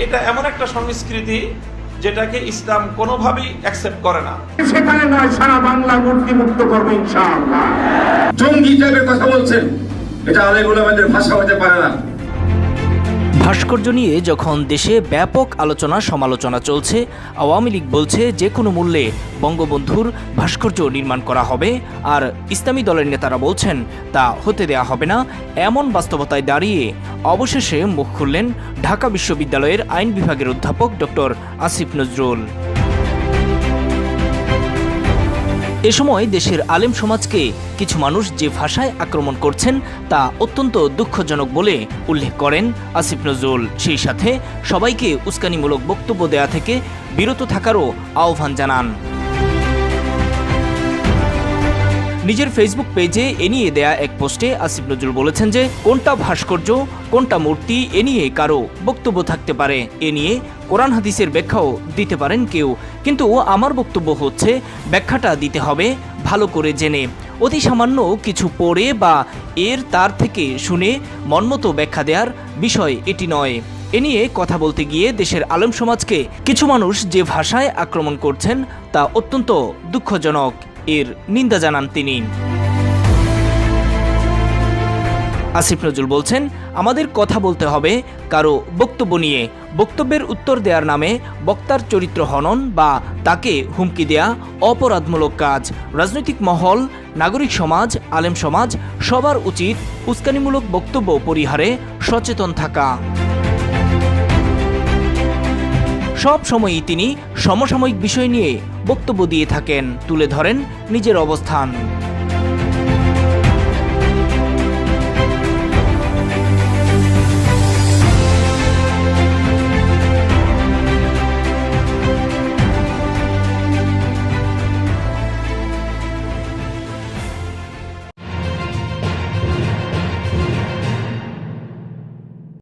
এটা এমন একটা সংস্কৃতি যেটাকে ইসলাম কোনোভাবেই অ্যাকসেপ্ট করে না। সেখানে নয়, সারা বাংলা মূর্তি মুক্ত করবে ইনশাআল্লাহ। জঙ্গি টাইপের কথা বলছেন, এটা আলেগুলো আমাদের ভাষা হতে পারে না। ভাস্কর্য নিয়ে যখন দেশে ব্যাপক আলোচনা সমালোচনা চলছে, আওয়ামী লীগ বলছে যে কোনো মূল্যে বঙ্গবন্ধুর ভাস্কর্য নির্মাণ করা হবে, আর ইসলামী দলের নেতারা বলছেন তা হতে দেয়া হবে না। এমন বাস্তবতায় দাঁড়িয়ে অবশেষে মুখ খুললেন ঢাকা বিশ্ববিদ্যালয়ের আইন বিভাগের অধ্যাপক ডক্টর আসিফ নজরুল। এ সময় দেশের আলেম সমাজকে কিছু মানুষ যে ভাষায় আক্রমণ করছেন তা অত্যন্ত দুঃখজনক বলে উল্লেখ করেন আসিফ নজরুল। সেই সাথে সবাইকে উস্কানিমূলক বক্তব্য দেয়া থেকে বিরত থাকারও আহ্বান জানান। নিজের ফেসবুক পেজে এ নিয়ে দেয়া এক পোস্টে আসিফ নজরুল বলেছেন যে কোনটা ভাস্কর্য কোনটা মূর্তি এ নিয়ে কারো বক্তব্য থাকতে পারে, এ নিয়ে কোরআন হাদিসের ব্যাখ্যাও দিতে পারেন কেউ, কিন্তু আমার বক্তব্য হচ্ছে ব্যাখ্যাটা দিতে হবে ভালো করে জেনে। অতি সামান্য কিছু পড়ে বা তার থেকে শুনে মনমতো ব্যাখ্যা দেওয়ার বিষয় এটি নয়। এ নিয়ে কথা বলতে গিয়ে দেশের আলেম সমাজকে কিছু মানুষ যে ভাষায় আক্রমণ করছেন তা অত্যন্ত দুঃখজনক, এর নিন্দা জানান তিনি। আসিফ নজরুল বলছেন, আমাদের কথা বলতে হবে কারো বক্তব্য নিয়ে। বক্তব্যের উত্তর দেওয়ার নামে বক্তার চরিত্র হনন বা তাকে হুমকি দেয়া অপরাধমূলক কাজ। রাজনৈতিক মহল, নাগরিক সমাজ, আলেম সমাজ সবার উচিত উস্কানিমূলক বক্তব্য পরিহারে সচেতন থাকা। সব সময়ই তিনি সমসাময়িক বিষয় নিয়ে বক্তব্য দিয়ে থাকেন, তুলে ধরেন নিজের অবস্থান।